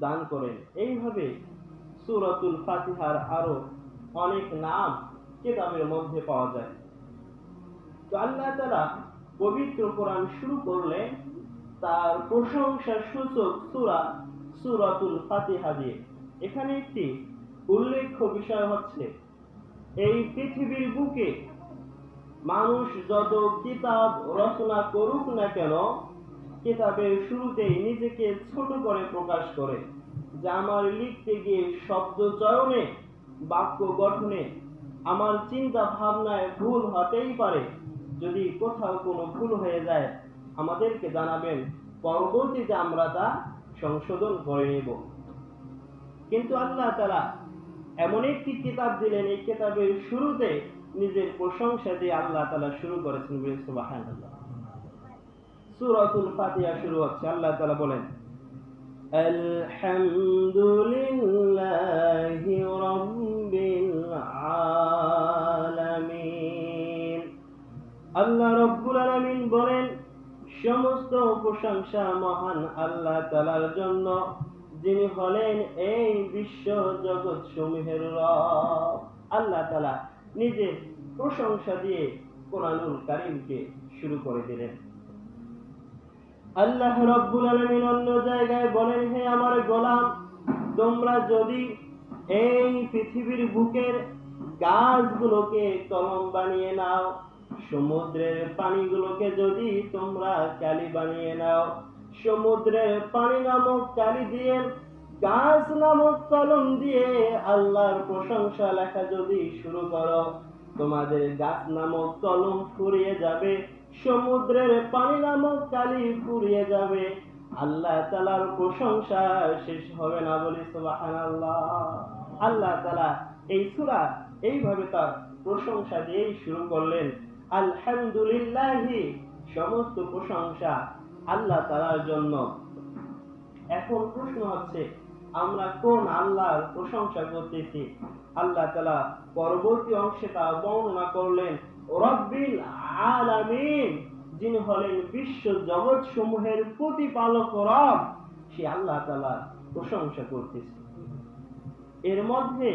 দান করেন। এইভাবে সূরাতুল ফাতিহার আরো অনেক নাম কিতাবের মধ্যে পাওয়া যায়। তো আল্লাহ তাআলা পবিত্র কোরআন শুরু করলেন তার প্রশংসা সূচক সূরাতুল ফাতিহা দিয়ে। এখানে একটি উল্লেখ্য বিষয় হচ্ছে, এই পৃথিবীর বুকে মানুষ যত কিতাব রচনা করুক না কেন, কিতাবের শুরুতেই নিজেকে ছোট করে প্রকাশ করে যে আমার লিখতে গিয়ে শব্দ চয়নে, বাক্য গঠনে, আমার চিন্তা ভাবনায় ভুল হতেই পারে। যদি কোথাও কোনো ভুল হয়ে যায় আমাদেরকে জানাবেন, পরবর্তীতে আমরা তা সংশোধন করে নেব। কিন্তু আল্লাহ তাআলা এমন একটি কিতাব দিলেন, এই কিতাবের শুরুতে নিজের প্রশংসা দিয়ে আল্লাহ তাআলা শুরু করেছেন। সুবহানাল্লাহ। সূরাতুল ফাতিহা শুরু হচ্ছে, আল্লাহ তাআলা বলেন, আলহামদুলিল্লাহি রাব্বিল আলামিন। আল্লাহ রাব্বুল আলামিন বলেন, সমস্ত প্রশংসা মহান আল্লাহ তাআলার জন্য, যিনি হলেন এই বিশ্ব জগৎ সমূহের রব। আল্লাহ তাআলা নিজের প্রশংসা দিয়ে কোরআনুল কারীমকে শুরু করে দিলেন। আল্লাহ রাব্বুল আলামিন অন্য জায়গায় বলেন, হে আমার গোলাম, তোমরা যদি এই পৃথিবীর বুকের গাছগুলোকে কলম বানিয়ে নাও, সমুদ্রের পানিগুলোকে যদি তোমরা কালি বানিয়ে নাও, সমুদ্রের পানি নামক কালি দিয়ে, গাছ নামক কলম দিয়ে আল্লাহর প্রশংসা লেখা যদি শুরু করো, তোমাদের গাছ নামক কলম ফুরিয়ে যাবে, সমুদ্রের পানি নামক কালি ফুরিয়ে যাবে, আল্লাহ তাআলার প্রশংসা শেষ হবে না। বলি সুবহানাল্লাহ। আল্লাহ তাআলা এই সূরা এইভাবে তার প্রশংসা দিয়েই শুরু করলেন, আলহামদুলিল্লাহি, সমস্ত প্রশংসা আল্লাহ তাআলার জন্য। এখন প্রশ্ন হচ্ছে, আমরা কোন আল্লাহর প্রশংসা করতেছি? আল্লাহ তাআলা পরবর্তী অংশে তা বর্ণনা করলেন, রব্বিল আলামিন, যিনি হলেন বিশ্ব জগৎ সমূহের প্রতিপালক রব, সে আল্লাহ তাআলার প্রশংসা করতেছি। এর মধ্যে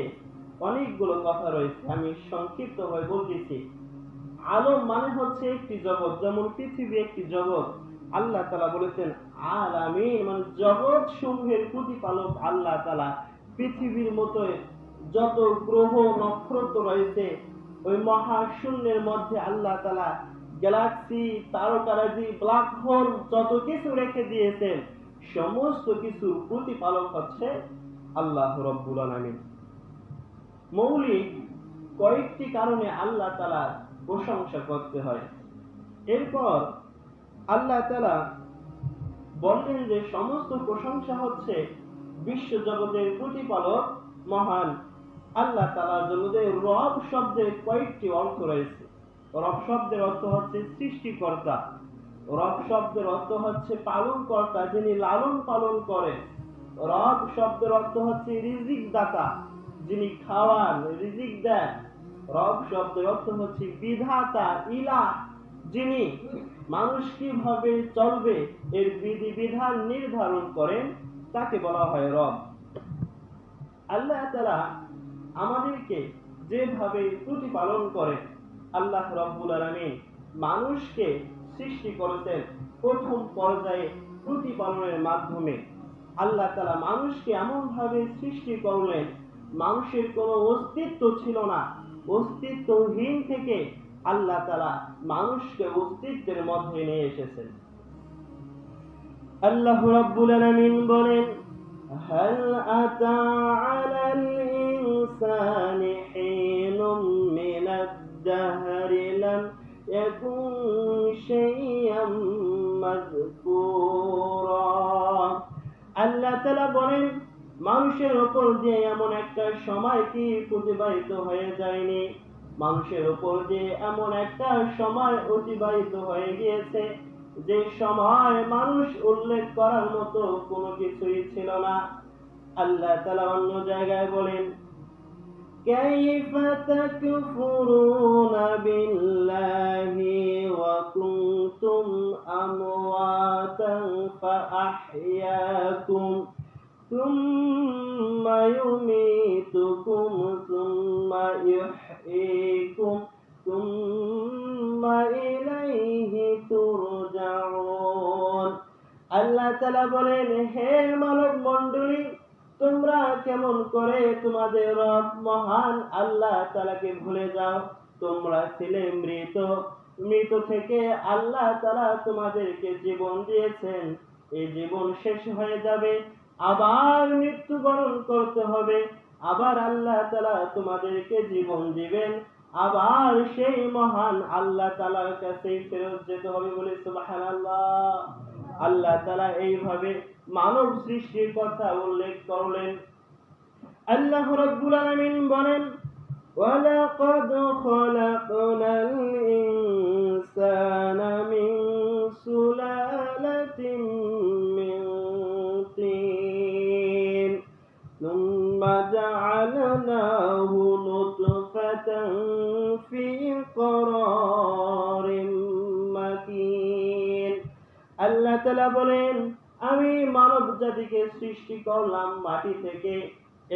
অনেকগুলো কথা রয়েছে, আমি সংক্ষিপ্ত হয়ে বলতেছি। আলম মানে হচ্ছে একটি জগৎ, যেমন পৃথিবী একটি জগৎ। আল্লাহ তাআলা বলেছেন আলামিন, মানে জগৎ সমূহের প্রতিপালক আল্লাহ তাআলা। পৃথিবীর মতো যত গ্রহ নক্ষত্র রয়েছে, ওই মহাশূন্যের মধ্যে আল্লাহ তাআলা গ্যালাক্সি, তারকারাজি, ব্ল্যাক হোল যত কিছু রেখে দিয়েছেন, সমস্ত কিছু প্রতিপালক হচ্ছে আল্লাহ রাব্বুল আলামিন। মৌলিক কয়েকটি কারণে আল্লাহ তাআলার প্রশংসা করতে হয়। এরপর আল্লাহ তাআলা বললেন যে সমস্ত প্রশংসা হচ্ছে বিশ্ব জগতের প্রতিপালক মহান আল্লাহ তাআলার জন্য। যে রব শব্দের কয়েকটি অর্থ রয়েছে। রব শব্দের অর্থ হচ্ছে সৃষ্টিকর্তা, রব শব্দের অর্থ হচ্ছে পালন কর্তা, যিনি লালন পালন করেন। রব শব্দের অর্থ হচ্ছে রিজিক দাতা, যিনি খাওয়ান, রিজিক দেন। রব শব্দের অর্থ হচ্ছে বিধাতা, ইলাহ, যিনি মানুষ কিভাবে চলবে এর বিধি বিধান নির্ধারণ করেন, তাকে বলা হয় রব। আল্লাহ তাআলা আমাদেরকে যেভাবে প্রতিপালন করেন, আল্লাহ রাব্বুল আলামিন মানুষকে সৃষ্টি করেছেন প্রথম পর্যায়ে প্রতিপালনের মাধ্যমে। আল্লাহ তাআলা মানুষকে এমন ভাবে সৃষ্টি করলেন, মানুষের কোনো অস্তিত্ব ছিল না। অস্তিত্বহীন থেকে আল্লাহ তাআলা মানুষকে অস্তিত্বের মধ্যে নিয়ে এসেছেন। আল্লাহ রাব্বুল আলামিন বলেন, হাল আতা আলাল ইনসানি হিনুম মিনাদ দাহরি লাম ইয়াকুন শাইয়াম মাযকুরা। আল্লাহ তাআলা বলেন, মানুষের উপর দিয়ে এমন একটা সময় কি অতিবাহিত হয়ে যায়নি, মানুষের উপর দিয়ে এমন একটা সময় অতিবাহিত হয়ে গিয়েছে যে সময় মানুষ উল্লেখ করার মতো কোনো কিছুই ছিল না। আল্লাহ তাআলা অন্য জায়গায় বলেন, কাইফা তাকফুরুনা বিল্লাহি ওয়া কুনতুম আমওয়াতান ফাআহইয়াকুম সুম্মা ইউমীতুকুম সুম্মা ইউহয়ীকুম সুম্মা ইলাইহি তুরজাউন। আল্লাহ তাআলা বলেন, হে মানব মণ্ডলী, তোমরা কেমন করে তোমাদের রব মহান আল্লাহ তাআলাকে ভুলে যাও? তোমরা ছিলে মৃত, মৃত থেকে আল্লাহ তাআলা তোমাদেরকে জীবন দিয়েছেন। এই জীবন শেষ হয়ে যাবে, আবার মৃত্যুবরণ করতে হবে, আবার আল্লাহ তাআলা তোমাদেরকে জীবন দিবেন, আবার সেই মহান আল্লাহ তাআলার কাছে ফেরত যেতে হবে বলে সুবহানাল্লাহ। আল্লাহ তাআলা এইভাবে মানব সৃষ্টির কথা উল্লেখ করলেন। আল্লাহ রাব্বুল আলামিন বলেন, ওয়ালাকাদ খলাকনাল ইনসানা মিন সুলালাতিন মিন তিন সুম্মা জাআলনাহু নুতফাতান ফি করারিন মাকিন। আল্লাহ তাআলা বলেন, আমি মানব জাতিকে সৃষ্টি করলাম মাটি থেকে।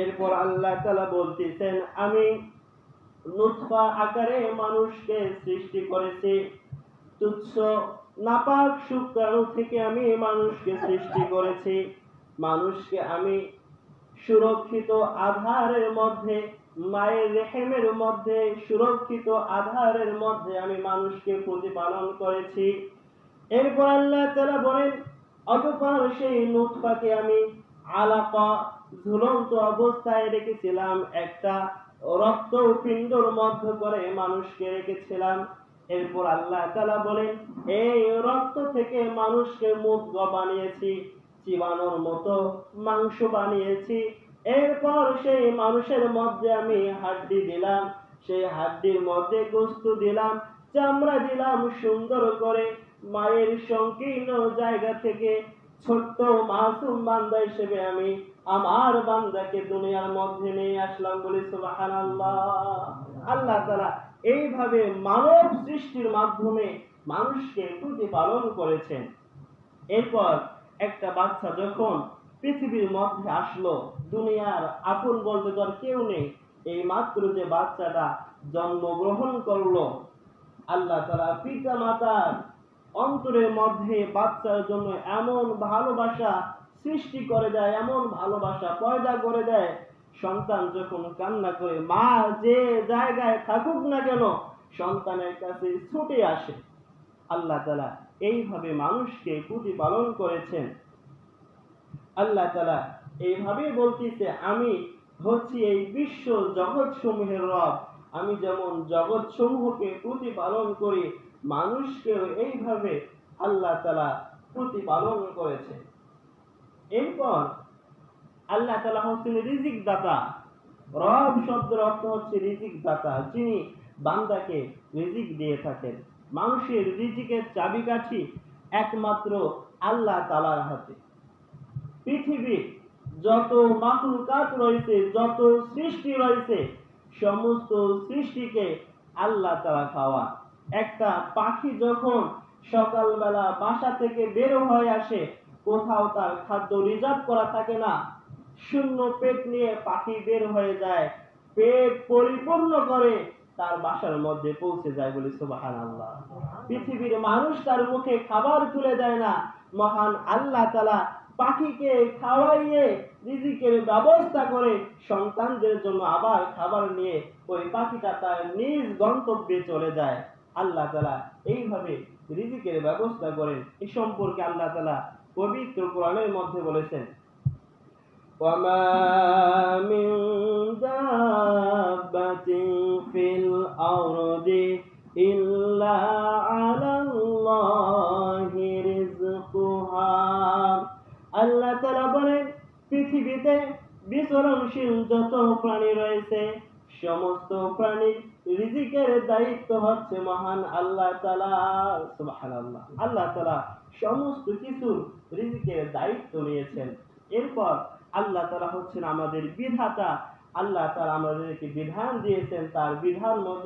এরপর আল্লাহ তাআলা বলতেছেন, আমি নুতফা আকারে মানুষকে সৃষ্টি করেছি। তুচ্ছ নাপাক শুক্রাণু থেকে আমি মানুষকে সৃষ্টি করেছি। মানুষকে আমি সুরক্ষিত আধারের মধ্যে, মায়ের রেহেমের মধ্যে, সুরক্ষিত আধারের মধ্যে আমি মানুষকে প্রতিপালন করেছি। এরপর আল্লাহ তাআলা বলেন, অতঃপর সেই নুতফাকে আমি আলাকা ঝুলন্ত অবস্থায় রেখেছিলাম, একটা রক্তপিণ্ডর মধ্য করে মানুষকে রেখেছিলাম। এরপর আল্লাহ তাআলা বলেন, এই রক্ত থেকে মানুষকে মুদ্গা বানিয়েছি, চিবানোর মতো মাংস বানিয়েছি। এরপর সেই মানুষের মধ্যে আমি হাড্ডি দিলাম, সেই হাড্ডির মধ্যে গোশত দিলাম, চামড়া দিলাম, সুন্দর করে মায়ের সংকীর্ণ জায়গা থেকে ছোট্ট মাসুম বান্দা হিসেবে আমি আমার বান্দাকে দুনিয়ার মধ্যে নিয়ে আসলাম বলে সুবহানাল্লাহ। আল্লাহ তাআলা এইভাবে মানব সৃষ্টির মাধ্যমে মানুষকে প্রতিপালন করেছেন। এরপর একটা বাচ্চা যখন পৃথিবীর মধ্যে আসলো, দুনিয়ার আপন বলতে তো আর কেউ নেই, এই মাত্র যে বাচ্চাটা জন্মগ্রহণ করলো, আল্লাহ তাআলা পিতা মাতার অন্তরের মধ্যে বাচ্চার জন্য এমন ভালোবাসা সৃষ্টি করে দেয়, এমন ভালোবাসা পয়দা করে দেয়, সন্তান যখন কান্না করে মা যে জায়গায় থাকুক না কেন সন্তানের কাছে ছুটে আসে। আল্লাহ তাআলা এইভাবে মানুষকে প্রতিপালন করেছেন। আল্লাহ তাআলা এইভাবে বলতেছে, আমি হচ্ছি এই বিশ্ব জগৎ সমূহের রব। আমি যেমন জগৎ সমূহকে প্রতিপালন করি, মানুষকেও এইভাবে আল্লাহ তাআলা প্রতিপালন করেছে। এরপর আল্লাহ তাআলা হচ্ছেন রিজিক দাতা। রব শব্দের অর্থ হচ্ছে রিজিক দাতা, যিনি বান্দাকে রিজিক দিয়ে থাকেন। মানুষের রিজিকের চাবিকাঠি একমাত্র আল্লাহ তাআলার হাতে। পৃথিবীর যত মাখলুকাত রয়েছে, যত সৃষ্টি রয়েছে, সমস্ত সৃষ্টিকে আল্লাহ তাআলা খাওয়ান। একটা পাখি যখন সকালবেলা বাসা থেকে বের হয়ে আসে, কোথাও তার খাদ্য রিজার্ভ করা থাকে না, শূন্য পেট নিয়ে পাখি বের হয়ে যায়, পেট পরিপূর্ণ করে তার বাসার মধ্যে পৌঁছে যায় বলে সুবহানাল্লাহ। পৃথিবীর মানুষ তার মুখে খাবার তুলে দেয় না, মহান আল্লাহ তাআলা পাখিকে খাওয়াইয়ে রিজিকের ব্যবস্থা করে সন্তানদের জন্য আবার খাবার নিয়ে ওই পাখিটা তার নিজ গন্তব্যে চলে যায়। আল্লাহ তাআলা এইভাবে রিজিকের ব্যবস্থা করেন। এই সম্পর্কে আল্লাহ তাআলা পবিত্র কোরআনের মধ্যে বলেছেন, ওয়ামা মিন দাব্বাতিন ফিল আরদি ইল্লা আলাল্লাহি রিজকুহা। আল্লাহ তাআলা বলেন, পৃথিবীতে বিচরণশীল যত প্রাণী রয়েছে, সমস্ত প্রাণীর রিজিকের দায়িত্ব হচ্ছে মহান আল্লাহ তাআলা। সুবহানাল্লাহ। আল্লাহ তাআলা সমস্ত কিছুর রিজিকের দায়িত্ব নিয়েছেন। এরপর আল্লাহ তাআলা হচ্ছেন আমাদের বিধাতা। আল্লাহ তাআলা আমাদেরকে বিধান দিয়েছেন, তার বিধান মতো